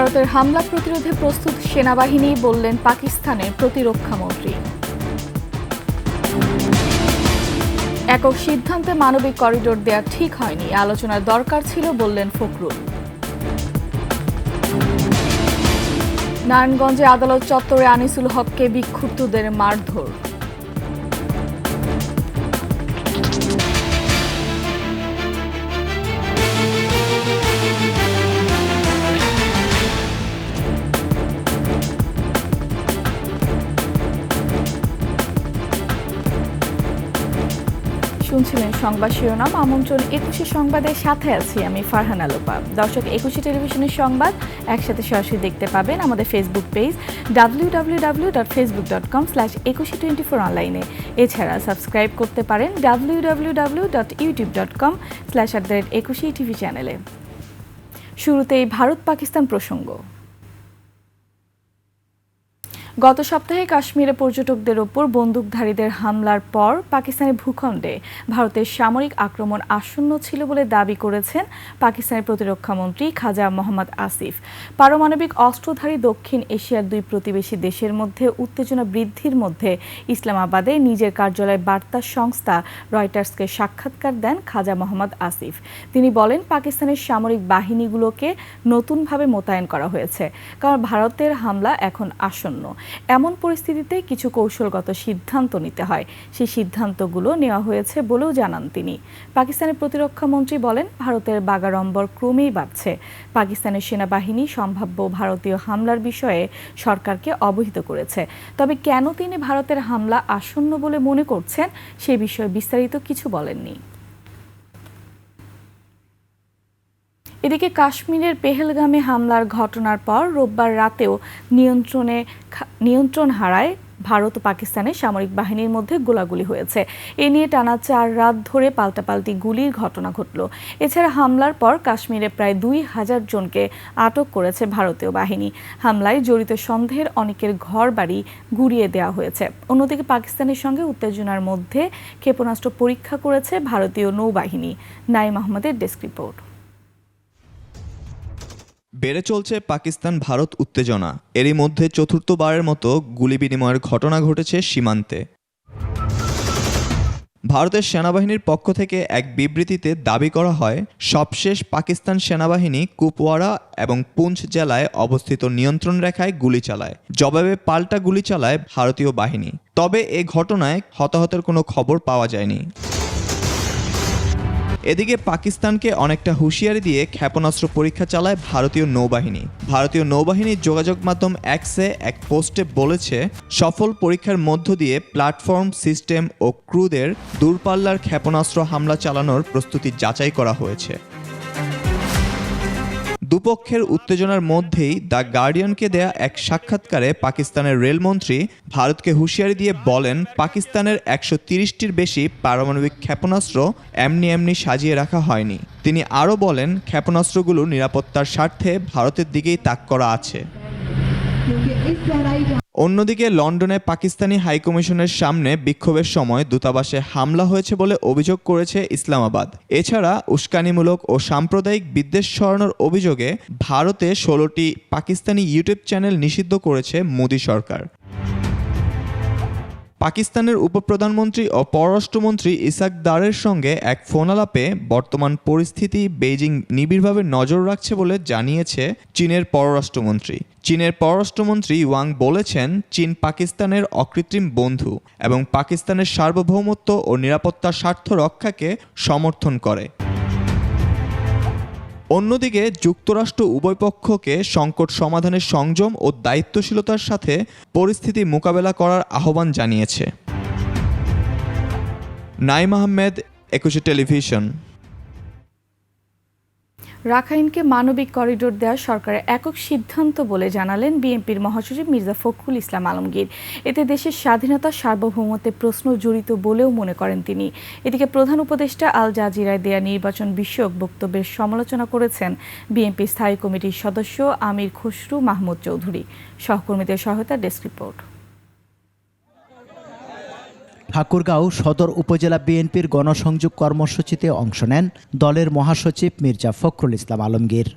ভারতের হামলা প্রতিরোধে প্রস্তুত সেনাবাহিনী, বললেন পাকিস্তানের প্রতিরক্ষামন্ত্রী। একক সিদ্ধান্তে মানবিক করিডোর দেয়া ঠিক হয়নি, আলোচনার দরকার ছিল, বললেন ফখরুল। নারায়ণগঞ্জে আদালত চত্বরে আনিসুল হককে বিক্ষুব্ধদের মারধর। শুনছিলেন সংবাদ শিরোনাম। আমন্ত্রণ ২১ সংবাদের সাথে আছি আমি ফারহানা লোপা। দর্শক, ২১ টেলিভিশনের সংবাদ একসাথে সরাসরি দেখতে পাবেন আমাদের ফেসবুক পেজ www.facebook.com/2124 অনলাইনে। এছাড়া সাবস্ক্রাইব করতে পারেন www.youtube.com/21TV চ্যানেলে। শুরুতেই ভারত পাকিস্তান প্রসঙ্গ। গত সপ্তাহে কাশ্মীরে পর্যটকদের ওপর বন্দুকধারীদের হামলার পর পাকিস্তানের ভূখণ্ডে ভারতের সামরিক আক্রমণ আসন্ন ছিল বলে দাবি করেছেন পাকিস্তানের প্রতিরক্ষামন্ত্রী খাজা মোহাম্মদ আসিফ। পারমাণবিক অস্ত্রধারী দক্ষিণ এশিয়ার দুই প্রতিবেশী দেশের মধ্যে উত্তেজনা বৃদ্ধির মধ্যে ইসলামাবাদে নিজের কার্যালয় বার্তা সংস্থা রয়টার্সকে সাক্ষাৎকার দেন খাজা মোহাম্মদ আসিফ। তিনি বলেন, পাকিস্তানের সামরিক বাহিনীগুলোকে নতুনভাবে মোতায়েন করা হয়েছে, কারণ ভারতের হামলা এখন আসন্ন। এমন পরিস্থিতিতে কিছু কৌশলগত সিদ্ধান্ত নিতে হয়, সেই সিদ্ধান্তগুলো নেওয়া হয়েছে বলেও জানান তিনি। পাকিস্তানের প্রতিরক্ষামন্ত্রী বলেন, ভারতের বাগাড়ম্বর ক্রমেই বাড়ছে। পাকিস্তানের সেনাবাহিনী সম্ভাব্য ভারতীয় হামলার বিষয়ে সরকারকে অবহিত করেছে, তবে কেন তিনি ভারতের হামলা আসন্ন বলে মনে করছেন সে বিষয়ে বিস্তারিত কিছু বলেননি। এদিকে কাশ্মীরের পেহেলগামে হামলার ঘটনার পর রোববার রাতেও নিয়ন্ত্রণ হারায় ভারত ও পাকিস্তানের সামরিক বাহিনীর মধ্যে গোলাগুলি হয়েছে। এ নিয়ে টানা ৪ রাত ধরে পাল্টাপাল্টি গুলির ঘটনা ঘটল। এছাড়া হামলার পর কাশ্মীরে প্রায় ২,০০০ জনকে আটক করেছে ভারতীয় বাহিনী। হামলায় জড়িত সন্দেহের অনেকের ঘরবাড়ি গুঁড়িয়ে দেওয়া হয়েছে। অন্যদিকে পাকিস্তানের সঙ্গে উত্তেজনার মধ্যে ক্ষেপণাস্ত্র পরীক্ষা করেছে ভারতীয় নৌবাহিনী। নাইম আহমেদের ডেস্ক রিপোর্ট। বেড়ে চলছে পাকিস্তান ভারত উত্তেজনা। এরই মধ্যে চতুর্থবারের মতো গুলি বিনিময়ের ঘটনা ঘটেছে সীমান্তে। ভারতের সেনাবাহিনীর পক্ষ থেকে এক বিবৃতিতে দাবি করা হয়, সবশেষ পাকিস্তান সেনাবাহিনী কুপওয়ারা এবং পুঞ্চ জেলায় অবস্থিত নিয়ন্ত্রণ রেখায় গুলি চালায়। জবাবে পাল্টা গুলি চালায় ভারতীয় বাহিনী। তবে এ ঘটনায় হতাহতের কোনো খবর পাওয়া যায়নি। এদিকে পাকিস্তানকে অনেকটা হুঁশিয়ারি দিয়ে ক্ষেপণাস্ত্র পরীক্ষা চালায় ভারতীয় নৌবাহিনী। ভারতীয় নৌবাহিনীর যোগাযোগ মাধ্যম এক্সে এক পোস্টে বলেছে, সফল পরীক্ষার মধ্য দিয়ে প্ল্যাটফর্ম, সিস্টেম ও ক্রুদের দূরপাল্লার ক্ষেপণাস্ত্র হামলা চালানোর প্রস্তুতি যাচাই করা হয়েছে। দুপক্ষের উত্তেজনার মধ্যেই দ্য গার্ডিয়ানকে দেয়া এক সাক্ষাৎকারে পাকিস্তানের রেলমন্ত্রী ভারতকে হুঁশিয়ারি দিয়ে বলেন, পাকিস্তানের ১৩০টির বেশি পারমাণবিক ক্ষেপণাস্ত্র এমনি সাজিয়ে রাখা হয়নি। তিনি আরও বলেন, ক্ষেপণাস্ত্রগুলো নিরাপত্তার স্বার্থে ভারতের দিকেই তাক করা আছে। অন্যদিকে লন্ডনে পাকিস্তানি হাইকমিশনের সামনে বিক্ষোভের সময় দূতাবাসে হামলা হয়েছে বলে অভিযোগ করেছে ইসলামাবাদ। এছাড়া উস্কানিমূলক ও সাম্প্রদায়িক বিদ্বেষ ছড়ানোর অভিযোগে ভারতে ১৬টি পাকিস্তানি ইউটিউব চ্যানেল নিষিদ্ধ করেছে মোদি সরকার। পাকিস্তানের উপপ্রধানমন্ত্রী ও পররাষ্ট্রমন্ত্রী ইসাক দারের সঙ্গে এক ফোনালাপে বর্তমান পরিস্থিতি বেইজিং নিবিড়ভাবে নজর রাখছে বলে জানিয়েছে চীনের পররাষ্ট্রমন্ত্রী। চীনের পররাষ্ট্রমন্ত্রী ওয়াং বলেছেন, চীন পাকিস্তানের অকৃত্রিম বন্ধু এবং পাকিস্তানের সার্বভৌমত্ব ও নিরাপত্তার স্বার্থ রক্ষাকে সমর্থন করে। অন্যদিকে যুক্তরাষ্ট্র উভয় পক্ষকে সংকট সমাধানের সংযম ও দায়িত্বশীলতার সাথে পরিস্থিতি মোকাবেলা করার আহ্বান জানিয়েছে। নাইম আহমেদ, ২১ টেলিভিশন। রাখাইনকে মানবিক করিডোর দেওয়া সরকারের একক সিদ্ধান্ত বলে জানালেন বিএনপির মহাসচিব মির্জা ফখরুল ইসলাম আলমগীর। এতে দেশের স্বাধীনতা, সার্বভৌমত্বের প্রশ্ন জড়িত বলেও মনে করেন তিনি। এদিকে প্রধান উপদেষ্টা আল জাজিরায় দেয়া নির্বাচন বিষয়ক বক্তব্যের সমালোচনা করেছেন বিএনপি স্থায়ী কমিটির সদস্য আমির খসরু মাহমুদ চৌধুরী। সহকর্মীদের সহায়তা, ডেস্ক রিপোর্ট। ঠাকুরগাঁও সদর উপজেলা বিএনপির গণসংযোগ কর্মসূচিতে অংশ নেন দলের মহাসচিব মির্জা ফখরুল ইসলাম আলমগীর।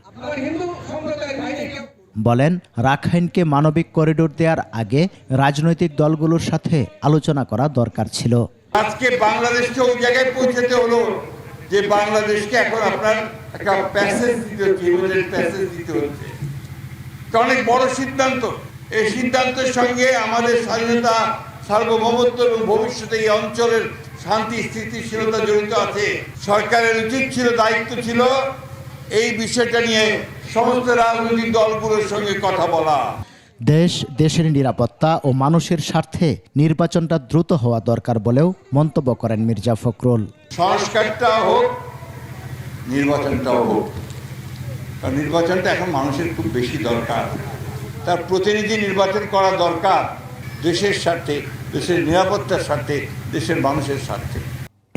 বলেন, রাখাইনকে মানবিক করিডোর দেওয়ার আগে রাজনৈতিক দলগুলোর সাথে আলোচনা করা দরকার ছিল। আজকে বাংলাদেশকে ওই জায়গায় পৌঁছাতে হলো যে বাংলাদেশকে এখন আপনার একটা প্যাসেজ দিতে হচ্ছে, ইমিডিয়েট প্যাসেজ দিতে হচ্ছে। এটা অনেক বড় সিদ্ধান্ত। এই সিদ্ধান্তের সঙ্গে আমাদের স্বাধীনতা, সার্বভৌমত্ব এবং ভবিষ্যতে এই অঞ্চলের শান্তি স্থিতিশীলতা জড়িত আছে। সরকারের উচিত ছিল, দায়িত্ব ছিল এই বিষয়টা নিয়ে সমস্ত রাজনৈতিক দলগুলোর সঙ্গে কথা বলা। দেশের নিরাপত্তা ও মানুষের স্বার্থে নির্বাচনটা দ্রুত হওয়া দরকার বলেও মন্তব্য করেন মির্জা ফখরুল। সংস্কারটা হোক, নির্বাচনটাও হোক। কারণ নির্বাচনটা এখন মানুষের খুব বেশি দরকার। তার প্রতিনিধি নির্বাচন করা দরকার দেশের স্বার্থে, দেশের নিরাপত্তার স্বার্থে, দেশের মানুষের স্বার্থে।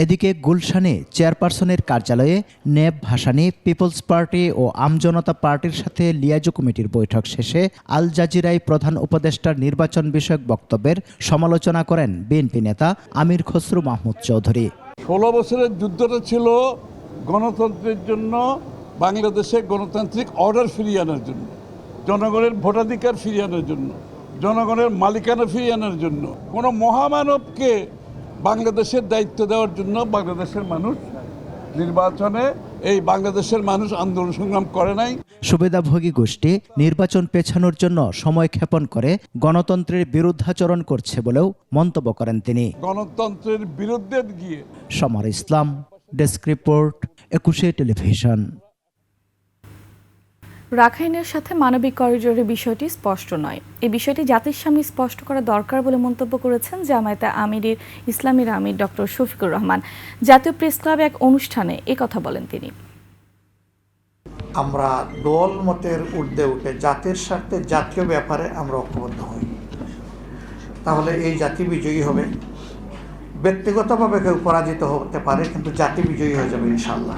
এদিকে গুলশানে চেয়ারপারসনের কার্যালয়ে নেব ভাসানী, পিপলস পার্টি ও আমজনতা পার্টির সাথে লিয়াজো কমিটির বৈঠক শেষে আল জাজিরায় প্রধান উপদেষ্টার নির্বাচন বিষয়ক বক্তব্যের সমালোচনা করেন বিএনপি নেতা আমির খসরু মাহমুদ চৌধুরী। 16 বছরের যুদ্ধটা ছিল গণতন্ত্রের জন্য, বাংলাদেশে গণতান্ত্রিক অর্ডার ফিরিয়ে আনার জন্য, জনগণের ভোটাধিকার ফিরিয়ে আনার জন্য, জনগণের মালিকানা ফিরিয়ে আনার জন্য। কোনো মহামানবকে বাংলাদেশের দায়িত্ব দেওয়ার জন্য বাংলাদেশের মানুষ নির্বাচনে, এই বাংলাদেশের মানুষ আন্দোলন সংগ্রাম করে নাই। সুবিধাভোগী গোষ্ঠী নির্বাচন পেছানোর জন্য সময় ক্ষেপণ করে গণতন্ত্রের বিরুদ্ধাচরণ করছে বলেও মন্তব্য করেন তিনি। গণতন্ত্রের বিরুদ্ধে গিয়ে সমর ইসলাম, ডেস্ক রিপোর্ট, 21 টেলিভিশন। রাখাইনের সাথে মানবিক করিডোরের বিষয়টি স্পষ্ট নয়। এই বিষয়টি জাতির সামনে স্পষ্ট করা দরকার বলে মন্তব্য করেছেন জামায়াতে আমিরের ইসলামীর আমির ডক্টর শফিকুর রহমান। জাতীয় প্রেস ক্লাবে এক অনুষ্ঠানে কথা বলেন তিনি। আমরা দল মতের ঊর্ধ্বে উঠে জাতির স্বার্থে, জাতীয় ব্যাপারে আমরা ঐক্যবদ্ধ হই, তাহলে এই জাতি বিজয়ী হবে। ব্যক্তিগতভাবে কেউ পরাজিত হতে পারে, কিন্তু জাতি বিজয়ী হয়ে যাবে ইনশাআল্লাহ।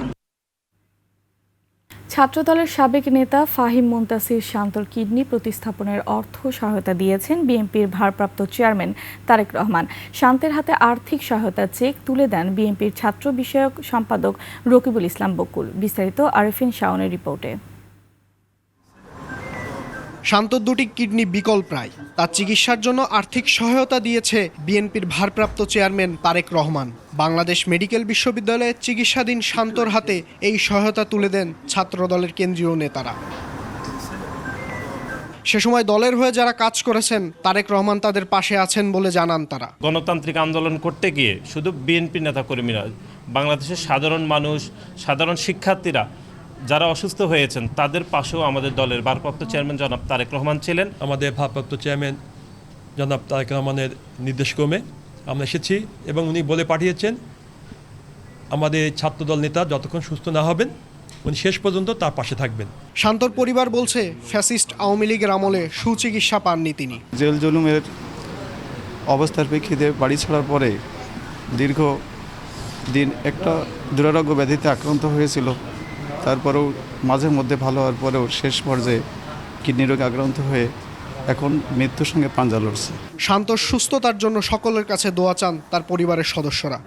ছাত্রদলের সাবেক নেতা ফাহিম মুনতাসির শান্তর কিডনি প্রতিস্থাপনের অর্থ সহায়তা দিয়েছেন বিএনপির ভারপ্রাপ্ত চেয়ারম্যান তারেক রহমান। শান্তের হাতে আর্থিক সহায়তা চেক তুলে দেন বিএনপির ছাত্র বিষয়ক সম্পাদক রকিবুল ইসলাম বকুল। বিস্তারিত আরেফিন শাওনের রিপোর্টে। শান্তর দুটি কিডনি বিকল প্রায়, তার চিকিৎসার জন্য আর্থিক সহায়তা দিয়েছে বিএনপির ভারপ্রাপ্ত চেয়ারম্যান তারেক রহমান। বাংলাদেশ মেডিকেল বিশ্ববিদ্যালয়ে চিকিৎসাধীন শান্তর হাতে এই সহায়তা তুলে দেন ছাত্রদলের কেন্দ্রীয় নেতারা। সে সময় দলের হয়ে যারা কাজ করেছেন তারেক রহমান তাদের পাশে আছেন বলে জানান তারা। গণতান্ত্রিক আন্দোলন করতে গিয়ে শুধু বিএনপি নেতাকর্মীরা, বাংলাদেশের সাধারণ মানুষ, সাধারণ শিক্ষার্থীরা যারা অসুস্থ হয়েছেন তাদের পাশেও আমাদের দলের ভারপ্রাপ্ত চেয়ারম্যান জনাব তারেক রহমান ছিলেন। আমাদের ভারপ্রাপ্ত চেয়ারম্যান জনাব তারেক রহমানের নির্দেশক্রমে আমরা এসেছি এবং উনি বলে পাঠিয়েছেন আমাদের ছাত্রদল নেতা যতক্ষণ সুস্থ না হবেন উনি শেষ পর্যন্ত তার পাশে থাকবেন। শান্তর পরিবার বলছে ফ্যাসিস্ট আওয়ামী লীগের আমলে সুচিকিৎসা পাননি তিনি। জেল জুলুমের অবস্থার প্রেক্ষিতে বাড়ি ছাড়ার পরে দীর্ঘ দিন একটা দুরারোগ্য ব্যাধিতে আক্রান্ত হয়েছিল। তারপরেও মাঝে মধ্যে ভালো হওয়ার পরেও শেষ পর্যায়ে কিডনি রোগে আক্রান্ত হয়ে এখন মৃত্যুর সঙ্গে পাঞ্জা লড়ছে। শান্তর সুস্থতার জন্য সকলের কাছে দোয়া চান তার পরিবারের সদস্যরা।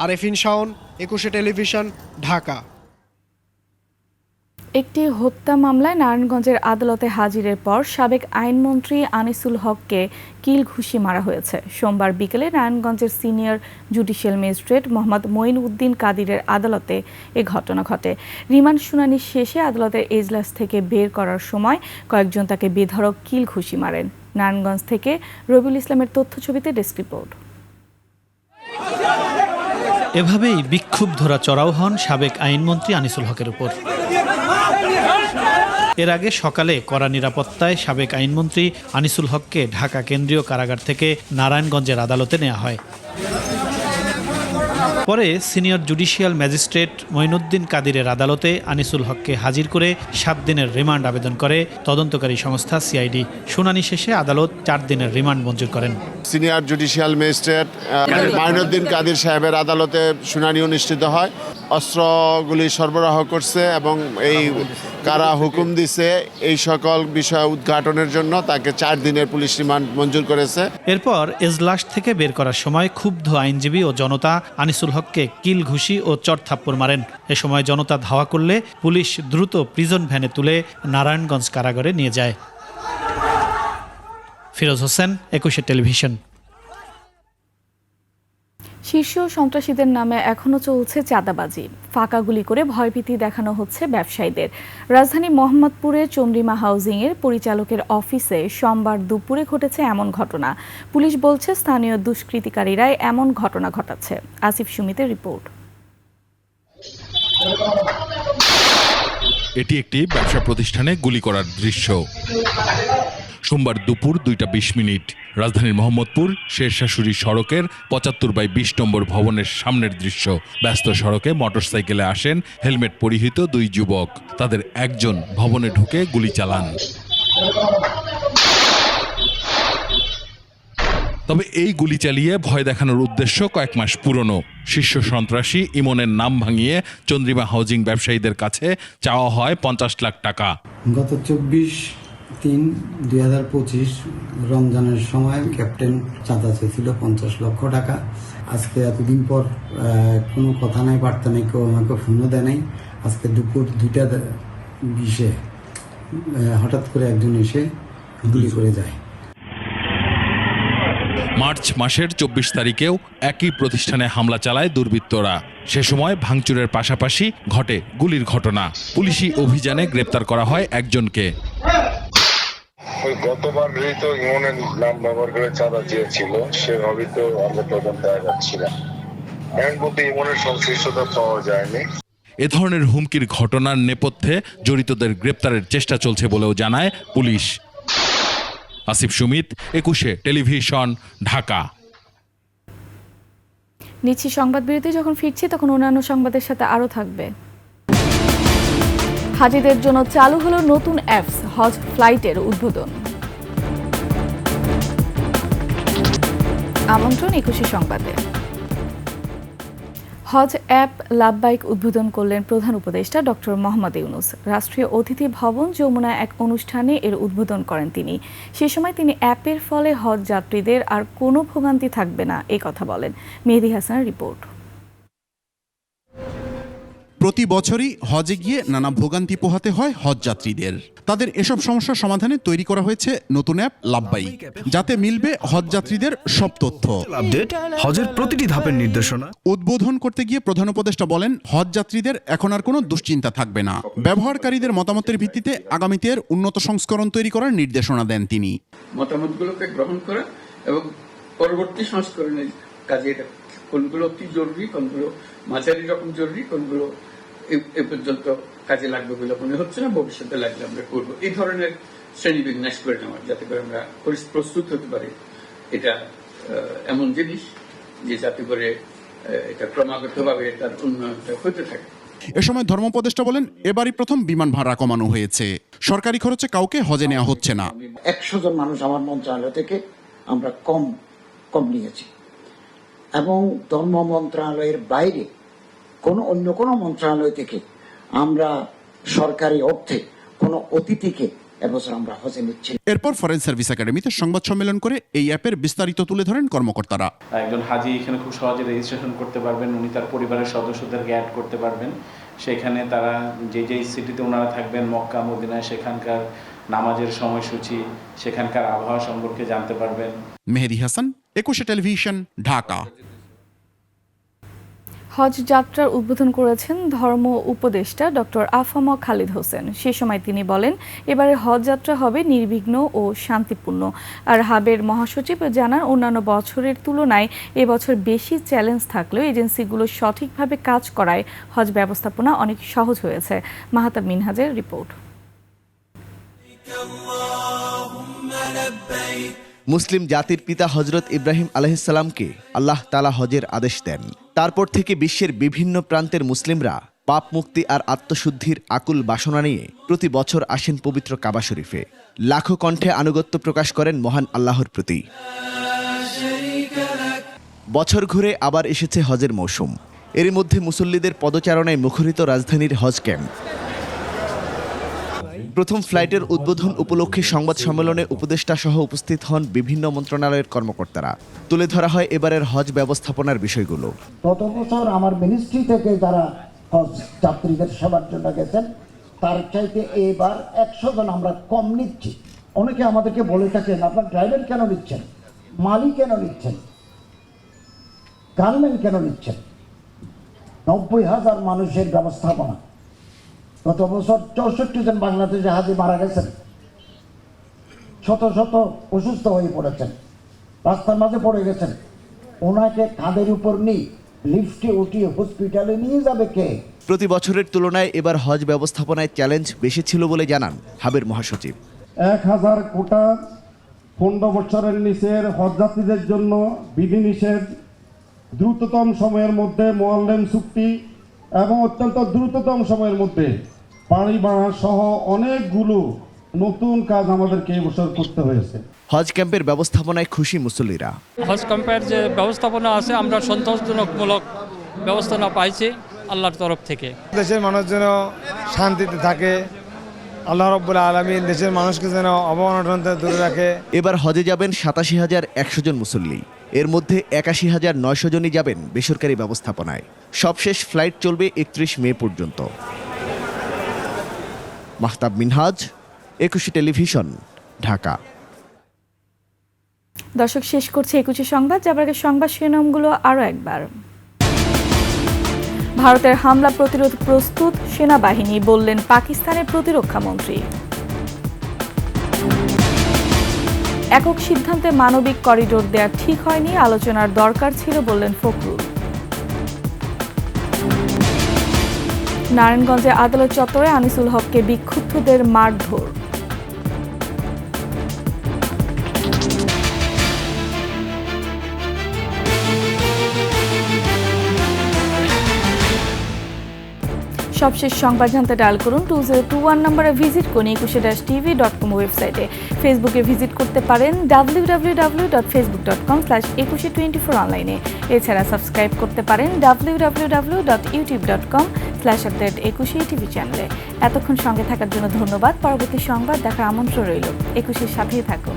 আরেফিন শাওন, 21 টেলিভিশন, ঢাকা। একটি হত্যা মামলায় নারায়ণগঞ্জের আদালতে হাজিরের পর সাবেক আইনমন্ত্রী আনিসুল হককে কিল ঘুষি মারা হয়েছে। সোমবার বিকেলে নারায়ণগঞ্জের senior judicial magistrate Mohammad Moin Uddin কাদিরের আদালতে এ ঘটনা ঘটে। রিমান্ড শুনানি শেষে আদালতের এজলাস থেকে বের করার সময় কয়েকজন তাকে বেধড়ক কিল ঘুষি মারেন। নারায়ণগঞ্জ থেকে রবিউল ইসলামের তথ্যছবিতে ডেস্ক রিপোর্ট। এভাবেই বিক্ষুব্ধরা চড়াও হন সাবেক আইনমন্ত্রী আনিসুল হকের উপর। এর আগে সকালে কড়া নিরাপত্তায় সাবেক আইনমন্ত্রী আনিসুল হককে ঢাকা কেন্দ্রীয় কারাগার থেকে নারায়ণগঞ্জের আদালতে নেওয়া হয়। পরে সিনিয়র জুডিশিয়াল ম্যাজিস্ট্রেট মঈনুদ্দিন কাদিরের আদালতে আনিসুল হককে হাজির করে 7 দিনের রিমান্ড আবেদন করে তদন্তকারী সংস্থা সিআইডি। শুনানি শেষে আদালত 4 দিনের রিমান্ড মঞ্জুর করেন। Senior judicial magistrate Moinuddin Kadir সাহেবের আদালতে শুনানি অনুষ্ঠিত হয়। অস্ত্রগুলি সরবরাহ করছে এবং এই কারা হুকুম দিছে এই সকল বিষয় উদ্ঘাটনের জন্য তাকে 4 দিনের পুলিশ রিমান্ড মঞ্জুর করেছে। এরপর এজলাস থেকে বের করার সময় ক্ষুব্ধ আইনজীবী ও জনতা আনিসুল হককে কিল ঘুষি ও চড় থাপ্পড় মারেন। এ সময় জনতা ধাওয়া করলে পুলিশ দ্রুত প্রিজন ভ্যানে তুলে নারায়ণগঞ্জ কারাগারে নিয়ে যায়। ফিরোজ হোসেন, 21 টেলিভিশন। শীর্ষ সন্ত্রাসীদের নামে এখনো চলছে চাঁদাবাজি, ফাঁকা গুলি করে ভয়ভীতি দেখানো হচ্ছে ব্যবসায়ীদের। রাজধানী মোহাম্মদপুরের চন্দ্রিমা হাউজিংয়ের পরিচালকের অফিসে সোমবার দুপুরে ঘটেছে এমন ঘটনা। পুলিশ বলছে স্থানীয় দুষ্কৃতিকারীরাই এমন ঘটনা ঘটাচ্ছে। আসিফ সুমিতের রিপোর্ট। এটি একটি ব্যবসা প্রতিষ্ঠানে গুলি করার দৃশ্য। সোমবার দুপুর 2:20 রাজধানীর মোহাম্মদপুর শেরশাশুড়ি সড়কের 75/20 নম্বর ভবনের সামনের দৃশ্য। ব্যস্ত সড়কে মোটরসাইকেলে আসেন হেলমেট পরিহিত 2 যুবক। তাদের একজন ভবনে ঢুকে গুলি চালান। তবে এই গুলি চালিয়ে ভয় দেখানোর উদ্দেশ্য কয়েক মাস পুরনো। শীর্ষ সন্ত্রাসী ইমনের নাম ভাঙিয়ে চন্দ্রিমা হাউজিং ব্যবসায়ীদের কাছে চাওয়া হয় 50 লাখ টাকা। গত 24/3/2025 রমজানের সময় ক্যাপ্টেন চাঁদা চেয়েছিল 50 লক্ষ টাকা। আজকে এতদিন পর কোনো কথা নাই, বার্তা নেই, কেউ আমাকে ফোনও দেয় নাই। আজকে দুপুর 2:20 হঠাৎ করে একজন এসে গুলি করে যায়। মার্চ মাসের 24 তারিখেও একই প্রতিষ্ঠানে হামলা চালায় দুর্বৃত্তরা। সে সময় ভাঙচুরের পাশাপাশি ঘটে গুলির ঘটনা। পুলিশি অভিযানে গ্রেপ্তার করা হয় একজনকে। গতবার তো ইমনের নাম ব্যবহার করে চাঁদা চেয়েছিল, সেভাবে তো আমরা তদন্ত যাচ্ছি না। এর মধ্যে ইমনের সংশ্লিষ্টতা পাওয়া যায়নি। এ ধরনের হুমকির ঘটনার নেপথ্যে জড়িতদের গ্রেপ্তারের চেষ্টা চলছে বলেও জানায় পুলিশ। আসিফ সুমিত, 21 টেলিভিশন, ঢাকা। নিচ্ছি সংবাদ বিরতি। যখন ফিরছি তখন অন্যান্য সংবাদের সাথে আরও থাকবে। হাজিদের জন্য চালু হলো নতুন অ্যাপস, হজ ফ্লাইটের উদ্বোধন। আমন্ত্রণ 21 সংবাদে। হজ অ্যাপ লাব্বাইক উদ্বোধন করলেন প্রধান উপদেষ্টা ডক্টর মোহাম্মদ ইউনূস। রাষ্ট্রীয় অতিথি ভবন যমুনায় এক অনুষ্ঠানে এর উদ্বোধন করেন তিনি। সে সময় তিনি অ্যাপের ফলে হজ যাত্রীদের আর কোনো ভোগান্তি থাকবে না এই কথা বলেন। মেহেদী হাসানের রিপোর্ট। প্রতি বছরই হজে গিয়ে নানা ভোগান্তি পোহাতে হয় হজ যাত্রীদের। তাদের এসব সমস্যার সমাধানে তৈরি করা হয়েছে নতুন অ্যাপ লাব্বাইক, যাতে মিলবে হজ যাত্রীদের সব তথ্য, আপডেট, হজের প্রতিটি ধাপের নির্দেশনা। উদ্বোধন করতে গিয়ে প্রধান উপদেষ্টা বলেন, হজ যাত্রীদের এখন আর কোনো দুশ্চিন্তা থাকবে না। ব্যবহারকারীদের মতামতের ভিত্তিতে আগামীতে উন্নত সংস্করণ তৈরি করার নির্দেশনা দেন তিনি। মতামতগুলোকে গ্রহণ করা এবং পরবর্তী সংস্করণের কাজে এটা কোনগুলো অতি জরুরি, কোনগুলো মাঝারি রকম জরুরি, কোনগুলো এ পর্যন্ত কাজে লাগবে বলে মনে হচ্ছে না, ভবিষ্যতে লাগলে আমরা করবো। এই ধরনের শ্রেণীবিন্যাস করে নেওয়া, যাতে করে আমরা প্রস্তুত হতে পারি। এটা এমন জিনিস যে যাতে করে এটা ক্রমাগতভাবে তার উন্নয়নটা হতে থাকে। এ সময় ধর্ম উপদেষ্টা বলেন, এবারই প্রথম বিমান ভাড়া কমানো হয়েছে। সরকারি খরচে কাউকে হজে নেওয়া হচ্ছে না। 100 জন মানুষ আমার মন্ত্রণালয় থেকে আমরা কম নিয়েছি, এবং ধর্ম মন্ত্রণালয়ের বাইরে অন্য কোনো মন্ত্রণালয় থেকে আমরা সরকারি অর্থে কোনো অতিথিকে এবছর আমরা হজে নিচ্ছি। এরপর ফরেন সার্ভিস একাডেমিতে সংবাদ সম্মেলন করে এই অ্যাপের বিস্তারিত তুলে ধরেন কর্মকর্তারা। একজন হাজি এখানে খুব সহজে রেজিস্ট্রেশন করতে পারবেন, উনি তার পরিবারের সদস্যদেরকে অ্যাড করতে পারবেন। সেখানে তারা যে সিটিতে ওনারা থাকবেন, মক্কা মদিনায়, সেখানকার নামাজের সময়সূচি, সেখানকার আবহাওয়া সম্পর্কে জানতে পারবেন। মেহেদী হাসান, 21 টেলিভিশন, ঢাকা। হজ যাত্রার উদ্বোধন করেছেন ধর্ম উপদেষ্টা ডক্টর আফম খালিদ হোসেন। সে সময় তিনি বলেন, এবারে হজ যাত্রা হবে নির্বিঘ্ন ও শান্তিপূর্ণ। আর হাবের মহাসচিব জানান, অন্যান্য বছরের তুলনায় এবছর বেশি চ্যালেঞ্জ থাকলেও এজেন্সিগুলো সঠিকভাবে কাজ করায় হজ ব্যবস্থাপনা অনেক সহজ হয়েছে। মাহতাব মিনহাজের রিপোর্ট। মুসলিম জাতির পিতা হজরত ইব্রাহিম আলাইহিসসালামকে আল্লাহ তাআলা হজের আদেশ দেন। তারপর থেকে বিশ্বের বিভিন্ন প্রান্তের মুসলিমরা পাপ মুক্তি আর আত্মশুদ্ধির আকুল বাসনা নিয়ে প্রতি বছর আসেন পবিত্র কাবা শরীফে। লাখো কণ্ঠে আনুগত্য প্রকাশ করেন মহান আল্লাহর প্রতি। বছর ঘুরে আবার এসেছে হজের মৌসুম। এর মধ্যে মুসল্লিদের পদচারণায় মুখরিত রাজধানীর হজ ক্যাম্প। প্রথম ফ্লাইটের উদ্বোধন উপলক্ষে সংবাদ সম্মেলনে উপদেষ্টা সহ উপস্থিত হন বিভিন্ন মন্ত্রণালয়ের কর্মকর্তারা। তুলে ধরা হয় এবারের হজ ব্যবস্থাপনার বিষয়গুলো। গত বছর আমার মিনিস্ট্রি থেকে যারা হজ যাত্রীদের সেবার জন্য গেছেন তার চাইতে এবার 100 জন আমরা কম নিচ্ছি। অনেকে আমাদেরকে বলে থাকেন আপনার ড্রাইভার কেন নিচ্ছেন, মালি কেন নিচ্ছেন, গানম্যান কেন নিচ্ছেন। 90,000 মানুষের ব্যবস্থাপনা। গত বছর 64 জন বাংলাদেশে হাজি মারা গেছেন, শত শত অসুস্থ হয়ে পড়েছেন, রাস্তার মাঝে পড়ে গেছেন। ওনাকে কাঁধের উপর নিয়ে লিফটে উঠিয়ে হসপিটালে নিয়ে যাবে কে? প্রতি বছরের তুলনায় এবার হজ ব্যবস্থাপনায় চ্যালেঞ্জ বেশি ছিল বলে জানান হাবের মহাসচিব। 1000 কোটা 15 বছরের নিচের হজযাত্রীদের জন্য বিধিনিষেধ, দ্রুততম সময়ের মধ্যে মোয়াল্লেম চুক্তি এবং অত্যন্ত দ্রুততম সময়ের মধ্যে বাড়ি ভাড়া সহ অনেকগুলো নতুন কাজ আমাদেরকে এবছর করতে হয়েছে। হজ ক্যাম্পের ব্যবস্থাপনায় খুশি মুসল্লিরা। হজ ক্যাম্পের যে ব্যবস্থাপনা আছে আমরা সন্তোষজনকমূলক ব্যবস্থাপনা পাইছি আল্লাহর তরফ থেকে। দেশের মানুষ যেন শান্তিতে থাকে, আল্লাহ রাব্বুল আলামিন দেশের মানুষকে যেন অবমাননা থেকে দূরে রাখে। এবার হজে যাবেন 87,100 জন মুসল্লি, এর মধ্যে 81,900 জনই যাবেন বেসরকারি ব্যবস্থাপনায়। সবশেষ ফ্লাইট চলবে 31 মে পর্যন্ত। মাহতাব মিনহাজ, 21 টেলিভিশন, ঢাকা। দর্শক, শেষ করছে 21 সংবাদ। যাবার আগে সংবাদ শিরোনামগুলো আরও একবার। ভারতের হামলা প্রতিরোধ প্রস্তুত সেনাবাহিনী, বললেন পাকিস্তানের প্রতিরক্ষা মন্ত্রী। একক সিদ্ধান্তে মানবিক করিডোর দেয়া ঠিক হয়নি, আলোচনার দরকার ছিল, বললেন ফখরুল। নারায়ণগঞ্জে আদালত চত্বরে আনিসুল হককে বিক্ষুব্ধদের মারধর। সবশেষ সংবাদ জানতে ডায়াল করুন 2021 নম্বরে, ভিজিট করুন ekushe-tv.com ওয়েবসাইটে। ফেসবুকে ভিজিট করতে পারেন www.facebook.com/2124 অনলাইনে। এছাড়া সাবস্ক্রাইব করতে পারেন www.youtube.com/@21tv চ্যানেলে। এতক্ষণ সঙ্গে থাকার জন্য ধন্যবাদ। পরবর্তী সংবাদ দেখার আমন্ত্রণ রইল। 21-এর সাথেই থাকুন।